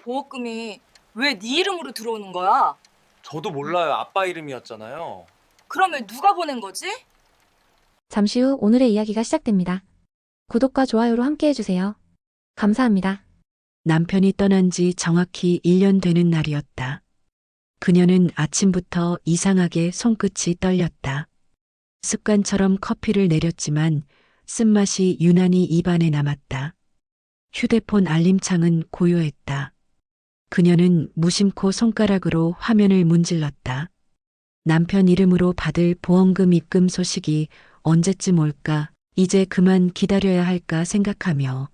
보호금이 왜 네 이름으로 들어오는 거야? 저도 몰라요. 아빠 이름이었잖아요. 그러면 누가 보낸 거지? 잠시 후 오늘의 이야기가 시작됩니다. 구독과 좋아요로 함께 해주세요. 감사합니다. 남편이 떠난 지 정확히 1년 되는 날이었다. 그녀는 아침부터 이상하게 손끝이 떨렸다. 습관처럼 커피를 내렸지만 쓴맛이 유난히 입안에 남았다. 휴대폰 알림창은 고요했다. 그녀는 무심코 손가락으로 화면을 문질렀다. 남편 이름으로 받을 보험금 입금 소식이 언제쯤 올까, 이제 그만 기다려야 할까 생각하며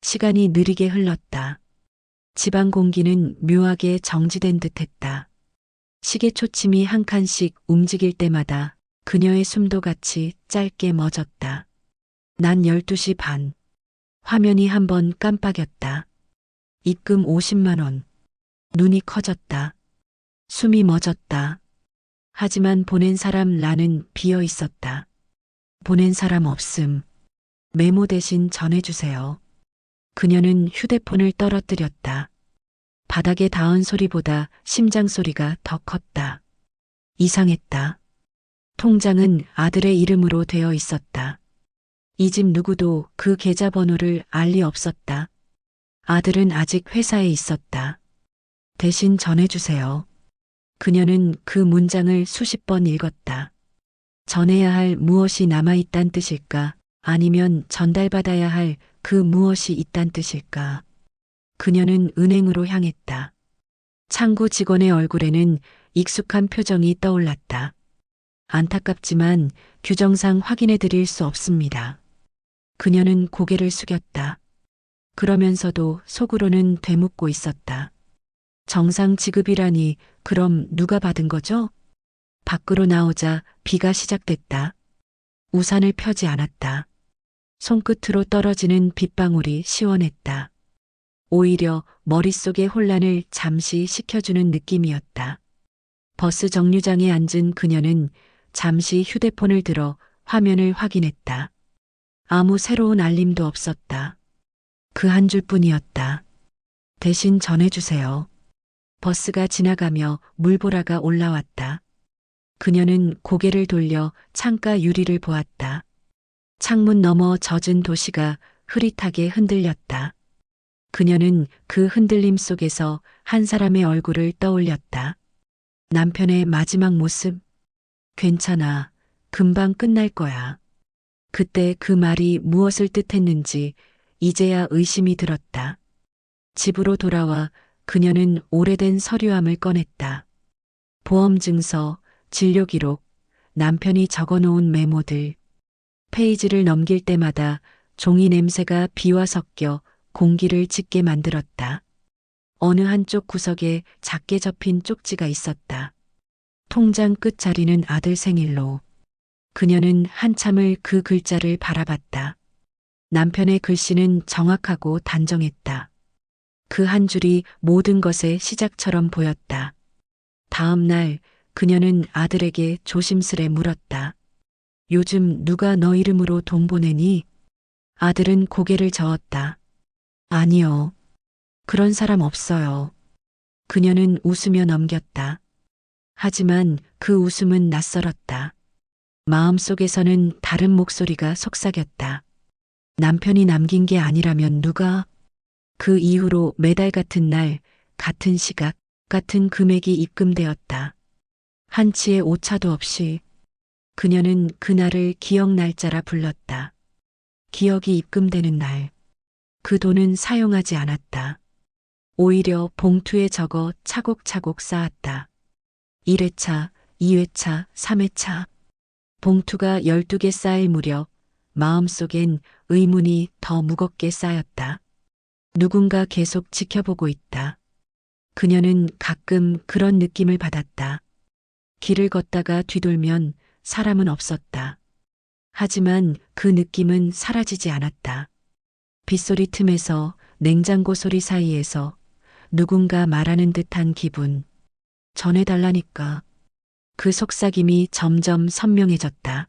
시간이 느리게 흘렀다. 집안 공기는 묘하게 정지된 듯했다. 시계 초침이 한 칸씩 움직일 때마다 그녀의 숨도 같이 짧게 멎었다. 난 12시 반. 화면이 한번 깜빡였다. 입금 50만 원. 눈이 커졌다. 숨이 멎었다. 하지만 보낸 사람 란은 비어 있었다. 보낸 사람 없음. 메모 대신 전해주세요. 그녀는 휴대폰을 떨어뜨렸다. 바닥에 닿은 소리보다 심장 소리가 더 컸다. 이상했다. 통장은 아들의 이름으로 되어 있었다. 이 집 누구도 그 계좌번호를 알 리 없었다. 아들은 아직 회사에 있었다. 대신 전해주세요. 그녀는 그 문장을 수십 번 읽었다. 전해야 할 무엇이 남아있단 뜻일까? 아니면 전달받아야 할 그 무엇이 있단 뜻일까? 그녀는 은행으로 향했다. 창구 직원의 얼굴에는 익숙한 표정이 떠올랐다. 안타깝지만 규정상 확인해 드릴 수 없습니다. 그녀는 고개를 숙였다. 그러면서도 속으로는 되묻고 있었다. 정상 지급이라니, 그럼 누가 받은 거죠? 밖으로 나오자 비가 시작됐다. 우산을 펴지 않았다. 손끝으로 떨어지는 빗방울이 시원했다. 오히려 머릿속의 혼란을 잠시 식혀주는 느낌이었다. 버스 정류장에 앉은 그녀는 잠시 휴대폰을 들어 화면을 확인했다. 아무 새로운 알림도 없었다. 그 한 줄뿐이었다. 대신 전해주세요. 버스가 지나가며 물보라가 올라왔다. 그녀는 고개를 돌려 창가 유리를 보았다. 창문 너머 젖은 도시가 흐릿하게 흔들렸다. 그녀는 그 흔들림 속에서 한 사람의 얼굴을 떠올렸다. 남편의 마지막 모습. 괜찮아. 금방 끝날 거야. 그때 그 말이 무엇을 뜻했는지 이제야 의심이 들었다. 집으로 돌아와 그녀는 오래된 서류함을 꺼냈다. 보험증서, 진료기록, 남편이 적어놓은 메모들. 페이지를 넘길 때마다 종이 냄새가 비와 섞여 공기를 짙게 만들었다. 어느 한쪽 구석에 작게 접힌 쪽지가 있었다. 통장 끝자리는 아들 생일로. 그녀는 한참을 그 글자를 바라봤다. 남편의 글씨는 정확하고 단정했다. 그 한 줄이 모든 것의 시작처럼 보였다. 다음 날 그녀는 아들에게 조심스레 물었다. 요즘 누가 너 이름으로 돈 보내니? 아들은 고개를 저었다. 아니요. 그런 사람 없어요. 그녀는 웃으며 넘겼다. 하지만 그 웃음은 낯설었다. 마음속에서는 다른 목소리가 속삭였다. 남편이 남긴 게 아니라면 누가? 그 이후로 매달 같은 날, 같은 시각, 같은 금액이 입금되었다. 한치의 오차도 없이. 그녀는 그날을 기억 날짜라 불렀다. 기억이 입금되는 날. 그 돈은 사용하지 않았다. 오히려 봉투에 적어 차곡차곡 쌓았다. 1회차, 2회차, 3회차. 봉투가 12개 쌓일 무렵 마음속엔 의문이 더 무겁게 쌓였다. 누군가 계속 지켜보고 있다. 그녀는 가끔 그런 느낌을 받았다. 길을 걷다가 뒤돌면 사람은 없었다. 하지만 그 느낌은 사라지지 않았다. 빗소리 틈에서, 냉장고 소리 사이에서 누군가 말하는 듯한 기분. 전해달라니까. 그 속삭임이 점점 선명해졌다.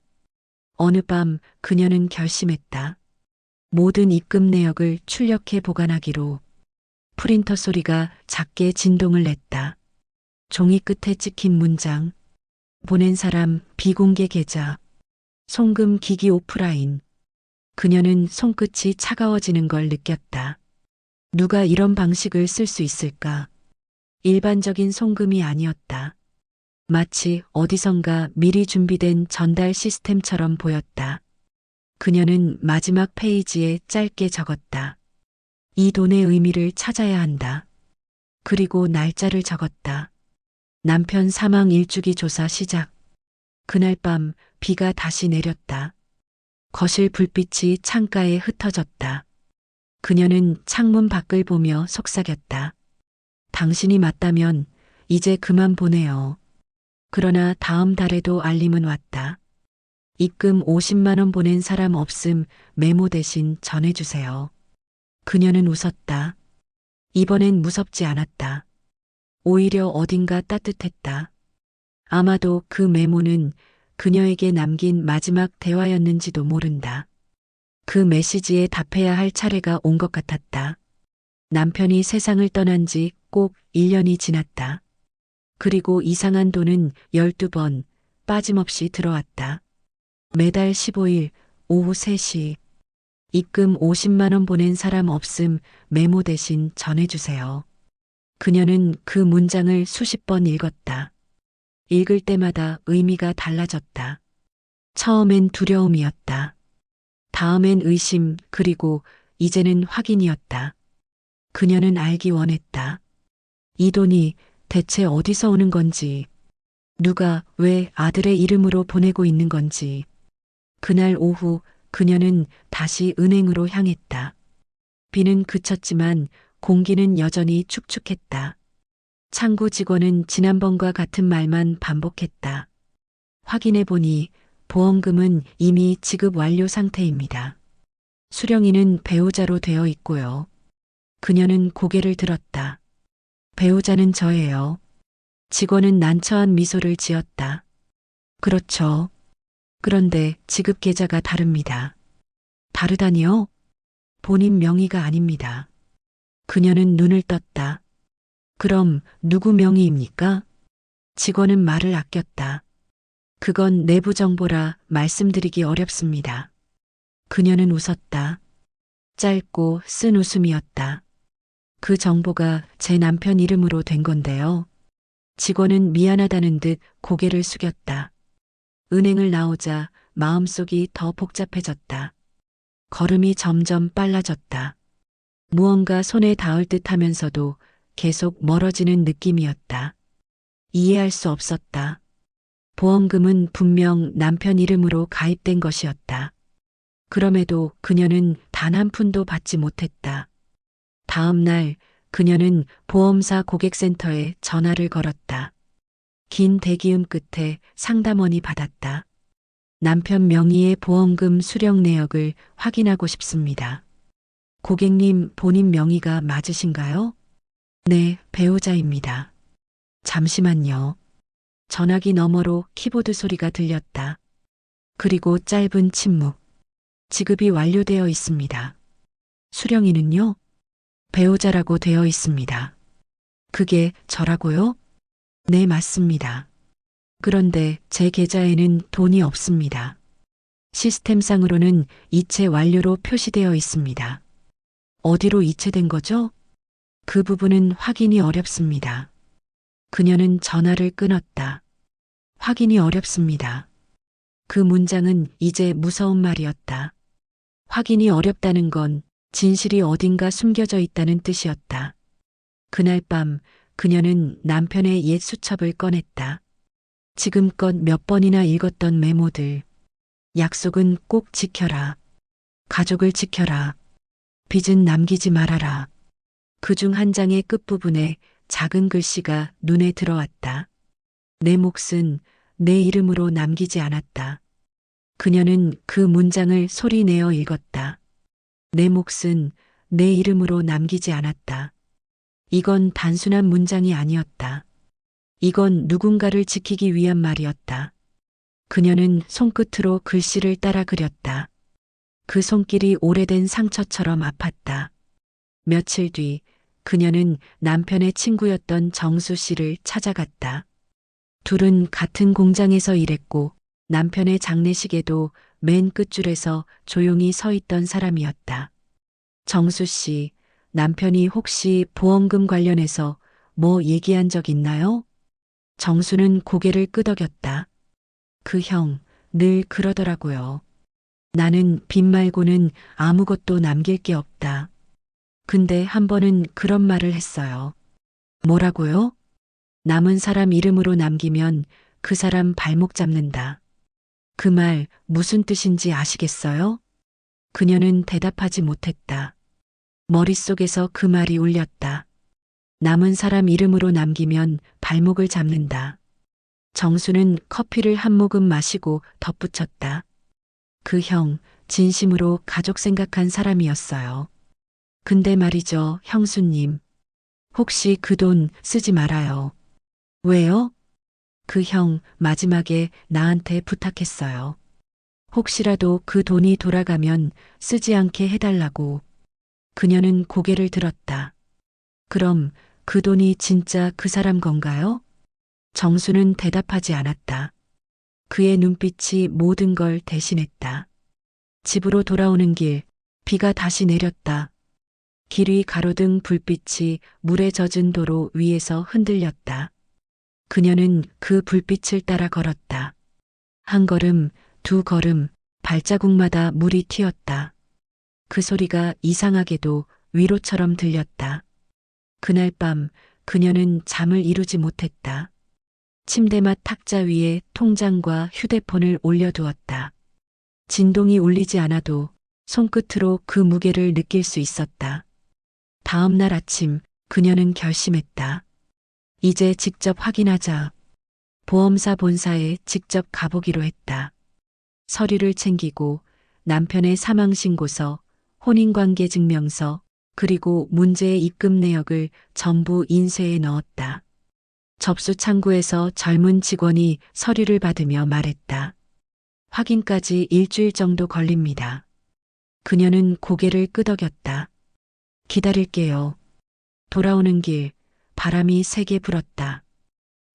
어느 밤 그녀는 결심했다. 모든 입금 내역을 출력해 보관하기로. 프린터 소리가 작게 진동을 냈다. 종이 끝에 찍힌 문장. 보낸 사람 비공개 계좌. 송금 기기 오프라인. 그녀는 손끝이 차가워지는 걸 느꼈다. 누가 이런 방식을 쓸 수 있을까? 일반적인 송금이 아니었다. 마치 어디선가 미리 준비된 전달 시스템처럼 보였다. 그녀는 마지막 페이지에 짧게 적었다. 이 돈의 의미를 찾아야 한다. 그리고 날짜를 적었다. 남편 사망 일주기 조사 시작. 그날 밤 비가 다시 내렸다. 거실 불빛이 창가에 흩어졌다. 그녀는 창문 밖을 보며 속삭였다. 당신이 맞다면 이제 그만 보내요. 그러나 다음 달에도 알림은 왔다. 입금 50만 원 보낸 사람 없음, 메모 대신 전해주세요. 그녀는 웃었다. 이번엔 무섭지 않았다. 오히려 어딘가 따뜻했다. 아마도 그 메모는 그녀에게 남긴 마지막 대화였는지도 모른다. 그 메시지에 답해야 할 차례가 온 것 같았다. 남편이 세상을 떠난 지 꼭 1년이 지났다. 그리고 이상한 돈은 12번 빠짐없이 들어왔다. 매달 15일 오후 3시. 입금 50만 원 보낸 사람 없음, 메모 대신 전해주세요. 그녀는 그 문장을 수십 번 읽었다. 읽을 때마다 의미가 달라졌다. 처음엔 두려움이었다. 다음엔 의심, 그리고 이제는 확인이었다. 그녀는 알기 원했다. 이 돈이 대체 어디서 오는 건지, 누가 왜 아들의 이름으로 보내고 있는 건지. 그날 오후 그녀는 다시 은행으로 향했다. 비는 그쳤지만 공기는 여전히 축축했다. 창구 직원은 지난번과 같은 말만 반복했다. 확인해 보니 보험금은 이미 지급 완료 상태입니다. 수령이는 배우자로 되어 있고요. 그녀는 고개를 들었다. 배우자는 저예요. 직원은 난처한 미소를 지었다. 그렇죠. 그런데 지급 계좌가 다릅니다. 다르다니요? 본인 명의가 아닙니다. 그녀는 눈을 떴다. 그럼 누구 명의입니까? 직원은 말을 아꼈다. 그건 내부 정보라 말씀드리기 어렵습니다. 그녀는 웃었다. 짧고 쓴 웃음이었다. 그 정보가 제 남편 이름으로 된 건데요. 직원은 미안하다는 듯 고개를 숙였다. 은행을 나오자 마음속이 더 복잡해졌다. 걸음이 점점 빨라졌다. 무언가 손에 닿을 듯 하면서도 계속 멀어지는 느낌이었다. 이해할 수 없었다. 보험금은 분명 남편 이름으로 가입된 것이었다. 그럼에도 그녀는 단 한 푼도 받지 못했다. 다음 날 그녀는 보험사 고객센터에 전화를 걸었다. 긴 대기음 끝에 상담원이 받았다. 남편 명의의 보험금 수령 내역을 확인하고 싶습니다. 고객님, 본인 명의가 맞으신가요? 네, 배우자입니다. 잠시만요. 전화기 너머로 키보드 소리가 들렸다. 그리고 짧은 침묵. 지급이 완료되어 있습니다. 수령이는요? 배우자라고 되어 있습니다. 그게 저라고요? 네, 맞습니다. 그런데 제 계좌에는 돈이 없습니다. 시스템상으로는 이체 완료로 표시되어 있습니다. 어디로 이체된 거죠? 그 부분은 확인이 어렵습니다. 그녀는 전화를 끊었다. 확인이 어렵습니다. 그 문장은 이제 무서운 말이었다. 확인이 어렵다는 건 진실이 어딘가 숨겨져 있다는 뜻이었다. 그날 밤 그녀는 남편의 옛 수첩을 꺼냈다. 지금껏 몇 번이나 읽었던 메모들. 약속은 꼭 지켜라. 가족을 지켜라. 빚은 남기지 말아라. 그중 한 장의 끝부분에 작은 글씨가 눈에 들어왔다. 내 몫은 내 이름으로 남기지 않았다. 그녀는 그 문장을 소리내어 읽었다. 내 몫은 내 이름으로 남기지 않았다. 이건 단순한 문장이 아니었다. 이건 누군가를 지키기 위한 말이었다. 그녀는 손끝으로 글씨를 따라 그렸다. 그 손길이 오래된 상처처럼 아팠다. 며칠 뒤 그녀는 남편의 친구였던 정수 씨를 찾아갔다. 둘은 같은 공장에서 일했고 남편의 장례식에도 맨 끝줄에서 조용히 서 있던 사람이었다. 정수 씨, 남편이 혹시 보험금 관련해서 뭐 얘기한 적 있나요? 정수는 고개를 끄덕였다. 그 형, 늘 그러더라고요. 나는 빚 말고는 아무것도 남길 게 없다. 근데 한 번은 그런 말을 했어요. 뭐라고요? 남은 사람 이름으로 남기면 그 사람 발목 잡는다. 그 말 무슨 뜻인지 아시겠어요? 그녀는 대답하지 못했다. 머릿속에서 그 말이 울렸다. 남은 사람 이름으로 남기면 발목을 잡는다. 정수는 커피를 한 모금 마시고 덧붙였다. 그 형, 진심으로 가족 생각한 사람이었어요. 근데 말이죠, 형수님. 혹시 그 돈 쓰지 말아요. 왜요? 그 형 마지막에 나한테 부탁했어요. 혹시라도 그 돈이 돌아가면 쓰지 않게 해달라고. 그녀는 고개를 들었다. 그럼 그 돈이 진짜 그 사람 건가요? 정수는 대답하지 않았다. 그의 눈빛이 모든 걸 대신했다. 집으로 돌아오는 길, 비가 다시 내렸다. 길 위 가로등 불빛이 물에 젖은 도로 위에서 흔들렸다. 그녀는 그 불빛을 따라 걸었다. 한 걸음, 두 걸음, 발자국마다 물이 튀었다. 그 소리가 이상하게도 위로처럼 들렸다. 그날 밤 그녀는 잠을 이루지 못했다. 침대맡 탁자 위에 통장과 휴대폰을 올려두었다. 진동이 울리지 않아도 손끝으로 그 무게를 느낄 수 있었다. 다음 날 아침 그녀는 결심했다. 이제 직접 확인하자. 보험사 본사에 직접 가보기로 했다. 서류를 챙기고 남편의 사망신고서, 혼인관계 증명서, 그리고 문제의 입금 내역을 전부 인쇄해 넣었다. 접수 창구에서 젊은 직원이 서류를 받으며 말했다. 확인까지 일주일 정도 걸립니다. 그녀는 고개를 끄덕였다. 기다릴게요. 돌아오는 길, 바람이 세게 불었다.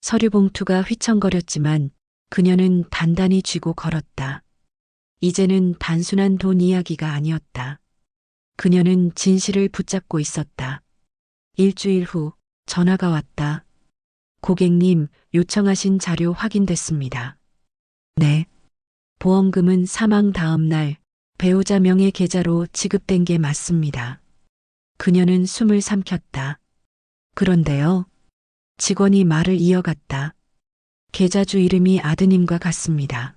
서류 봉투가 휘청거렸지만 그녀는 단단히 쥐고 걸었다. 이제는 단순한 돈 이야기가 아니었다. 그녀는 진실을 붙잡고 있었다. 일주일 후 전화가 왔다. 고객님, 요청하신 자료 확인됐습니다. 네. 보험금은 사망 다음 날 배우자 명의 계좌로 지급된 게 맞습니다. 그녀는 숨을 삼켰다. 그런데요. 직원이 말을 이어갔다. 계좌주 이름이 아드님과 같습니다.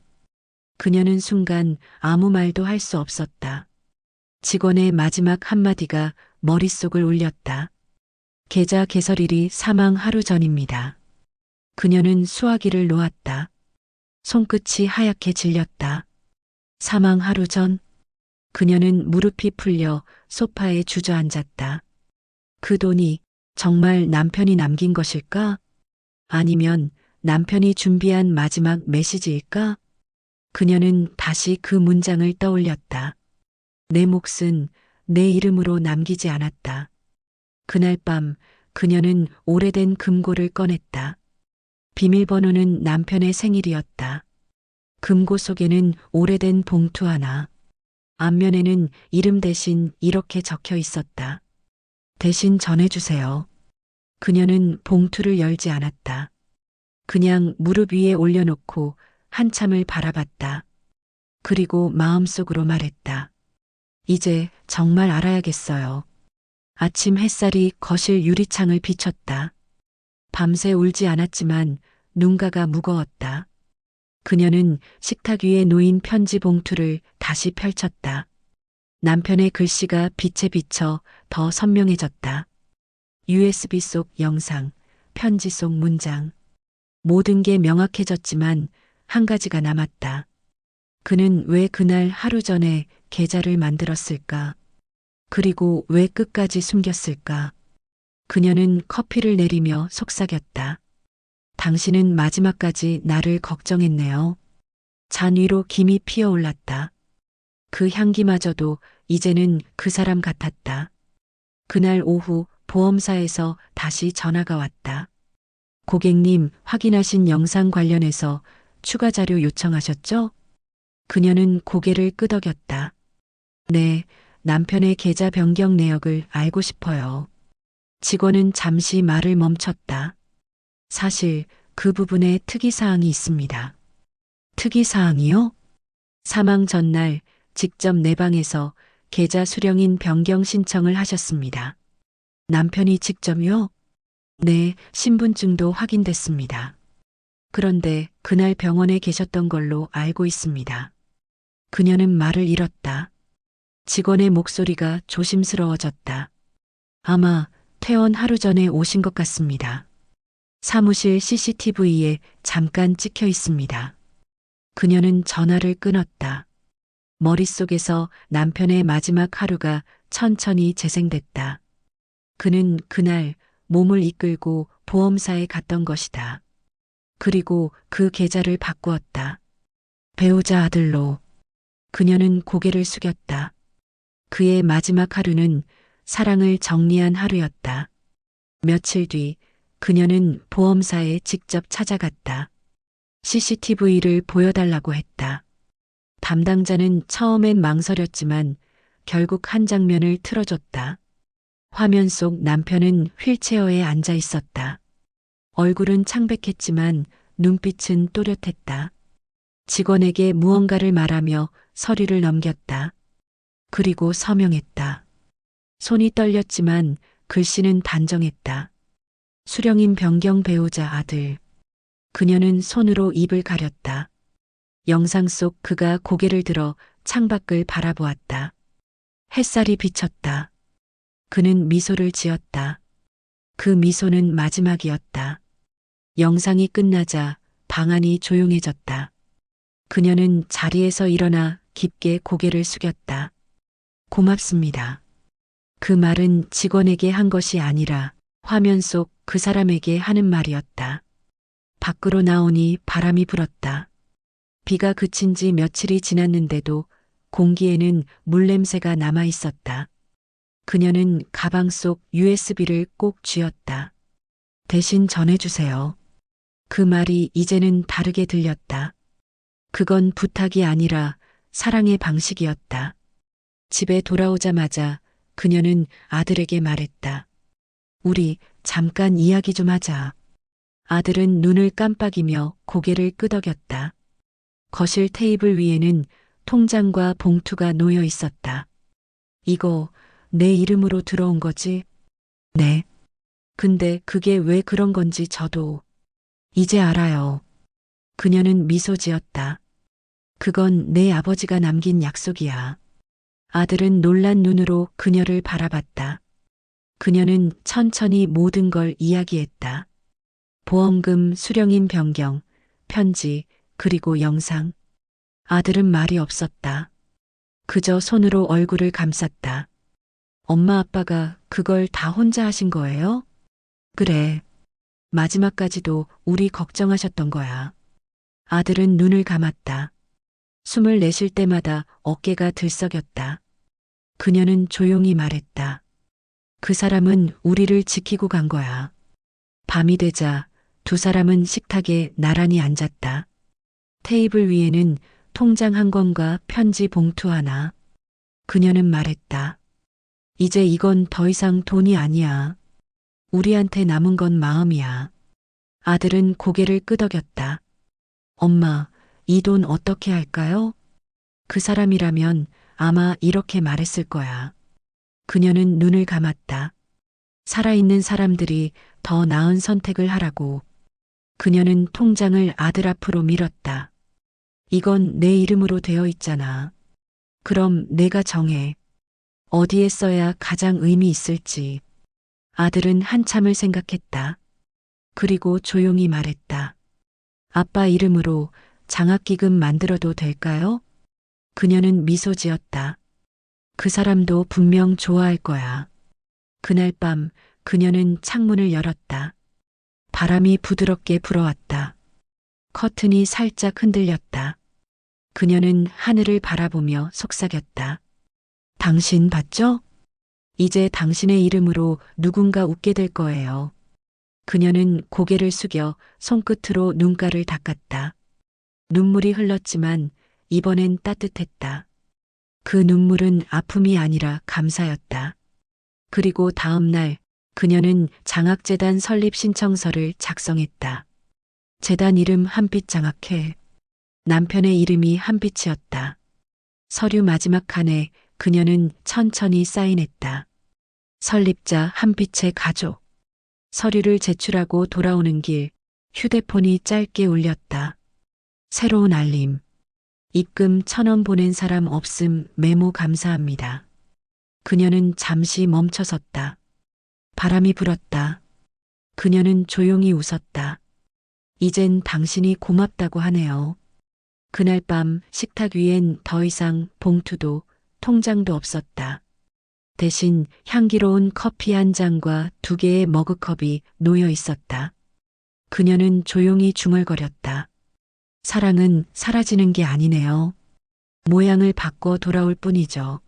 그녀는 순간 아무 말도 할 수 없었다. 직원의 마지막 한마디가 머릿속을 울렸다. 계좌 개설일이 사망 하루 전입니다. 그녀는 수화기를 놓았다. 손끝이 하얗게 질렸다. 사망 하루 전? 그녀는 무릎이 풀려 소파에 주저앉았다. 그 돈이 정말 남편이 남긴 것일까? 아니면 남편이 준비한 마지막 메시지일까? 그녀는 다시 그 문장을 떠올렸다. 내 몫은 내 이름으로 남기지 않았다. 그날 밤 그녀는 오래된 금고를 꺼냈다. 비밀번호는 남편의 생일이었다. 금고 속에는 오래된 봉투 하나. 앞면에는 이름 대신 이렇게 적혀 있었다. 대신 전해주세요. 그녀는 봉투를 열지 않았다. 그냥 무릎 위에 올려놓고 한참을 바라봤다. 그리고 마음속으로 말했다. 이제 정말 알아야겠어요. 아침 햇살이 거실 유리창을 비췄다. 밤새 울지 않았지만 눈가가 무거웠다. 그녀는 식탁 위에 놓인 편지 봉투를 다시 펼쳤다. 남편의 글씨가 빛에 비쳐 더 선명해졌다. USB 속 영상, 편지 속 문장. 모든 게 명확해졌지만 한 가지가 남았다. 그는 왜 그날 하루 전에 계좌를 만들었을까? 그리고 왜 끝까지 숨겼을까? 그녀는 커피를 내리며 속삭였다. 당신은 마지막까지 나를 걱정했네요. 잔 위로 김이 피어올랐다. 그 향기마저도 이제는 그 사람 같았다. 그날 오후 보험사에서 다시 전화가 왔다. 고객님, 확인하신 영상 관련해서 추가 자료 요청하셨죠? 그녀는 고개를 끄덕였다. 네, 남편의 계좌 변경 내역을 알고 싶어요. 직원은 잠시 말을 멈췄다. 사실 그 부분에 특이사항이 있습니다. 특이사항이요? 사망 전날 직접 내 방에서 계좌 수령인 변경 신청을 하셨습니다. 남편이 직접요? 네, 신분증도 확인됐습니다. 그런데 그날 병원에 계셨던 걸로 알고 있습니다. 그녀는 말을 잃었다. 직원의 목소리가 조심스러워졌다. 아마 퇴원 하루 전에 오신 것 같습니다. 사무실 CCTV에 잠깐 찍혀 있습니다. 그녀는 전화를 끊었다. 머릿속에서 남편의 마지막 하루가 천천히 재생됐다. 그는 그날 몸을 이끌고 보험사에 갔던 것이다. 그리고 그 계좌를 바꾸었다. 배우자 아들로. 그녀는 고개를 숙였다. 그의 마지막 하루는 사랑을 정리한 하루였다. 며칠 뒤 그녀는 보험사에 직접 찾아갔다. CCTV를 보여달라고 했다. 담당자는 처음엔 망설였지만 결국 한 장면을 틀어줬다. 화면 속 남편은 휠체어에 앉아 있었다. 얼굴은 창백했지만 눈빛은 또렷했다. 직원에게 무언가를 말하며 서류를 넘겼다. 그리고 서명했다. 손이 떨렸지만 글씨는 단정했다. 수령인 변경 배우자 아들. 그녀는 손으로 입을 가렸다. 영상 속 그가 고개를 들어 창밖을 바라보았다. 햇살이 비쳤다. 그는 미소를 지었다. 그 미소는 마지막이었다. 영상이 끝나자 방안이 조용해졌다. 그녀는 자리에서 일어나 깊게 고개를 숙였다. 고맙습니다. 그 말은 직원에게 한 것이 아니라 화면 속 그 사람에게 하는 말이었다. 밖으로 나오니 바람이 불었다. 비가 그친 지 며칠이 지났는데도 공기에는 물냄새가 남아 있었다. 그녀는 가방 속 USB를 꼭 쥐었다. 대신 전해주세요. 그 말이 이제는 다르게 들렸다. 그건 부탁이 아니라 사랑의 방식이었다. 집에 돌아오자마자 그녀는 아들에게 말했다. 우리 잠깐 이야기 좀 하자. 아들은 눈을 깜빡이며 고개를 끄덕였다. 거실 테이블 위에는 통장과 봉투가 놓여 있었다. 이거 내 이름으로 들어온 거지? 네. 근데 그게 왜 그런 건지 저도 이제 알아요. 그녀는 미소 지었다. 그건 내 아버지가 남긴 약속이야. 아들은 놀란 눈으로 그녀를 바라봤다. 그녀는 천천히 모든 걸 이야기했다. 보험금 수령인 변경, 편지, 그리고 영상. 아들은 말이 없었다. 그저 손으로 얼굴을 감쌌다. 엄마 아빠가 그걸 다 혼자 하신 거예요? 그래. 마지막까지도 우리 걱정하셨던 거야. 아들은 눈을 감았다. 숨을 내쉴 때마다 어깨가 들썩였다. 그녀는 조용히 말했다. 그 사람은 우리를 지키고 간 거야. 밤이 되자 두 사람은 식탁에 나란히 앉았다. 테이블 위에는 통장 한 권과 편지 봉투 하나. 그녀는 말했다. 이제 이건 더 이상 돈이 아니야. 우리한테 남은 건 마음이야. 아들은 고개를 끄덕였다. 엄마, 이 돈 어떻게 할까요? 그 사람이라면 아마 이렇게 말했을 거야. 그녀는 눈을 감았다. 살아있는 사람들이 더 나은 선택을 하라고. 그녀는 통장을 아들 앞으로 밀었다. 이건 내 이름으로 되어 있잖아. 그럼 내가 정해. 어디에 써야 가장 의미 있을지. 아들은 한참을 생각했다. 그리고 조용히 말했다. 아빠 이름으로 장학기금 만들어도 될까요? 그녀는 미소 지었다. 그 사람도 분명 좋아할 거야. 그날 밤 그녀는 창문을 열었다. 바람이 부드럽게 불어왔다. 커튼이 살짝 흔들렸다. 그녀는 하늘을 바라보며 속삭였다. 당신 봤죠? 이제 당신의 이름으로 누군가 웃게 될 거예요. 그녀는 고개를 숙여 손끝으로 눈가를 닦았다. 눈물이 흘렀지만 이번엔 따뜻했다. 그 눈물은 아픔이 아니라 감사였다. 그리고 다음 날 그녀는 장학재단 설립 신청서를 작성했다. 재단 이름 한빛 장학회. 남편의 이름이 한빛이었다. 서류 마지막 칸에 그녀는 천천히 사인했다. 설립자 한빛의 가족. 서류를 제출하고 돌아오는 길 휴대폰이 짧게 울렸다. 새로운 알림. 입금 1,000원 보낸 사람 없음 메모 감사합니다. 그녀는 잠시 멈춰섰다. 바람이 불었다. 그녀는 조용히 웃었다. 이젠 당신이 고맙다고 하네요. 그날 밤 식탁 위엔 더 이상 봉투도 통장도 없었다. 대신 향기로운 커피 한 잔과 2개의 머그컵이 놓여 있었다. 그녀는 조용히 중얼거렸다. 사랑은 사라지는 게 아니네요. 모양을 바꿔 돌아올 뿐이죠.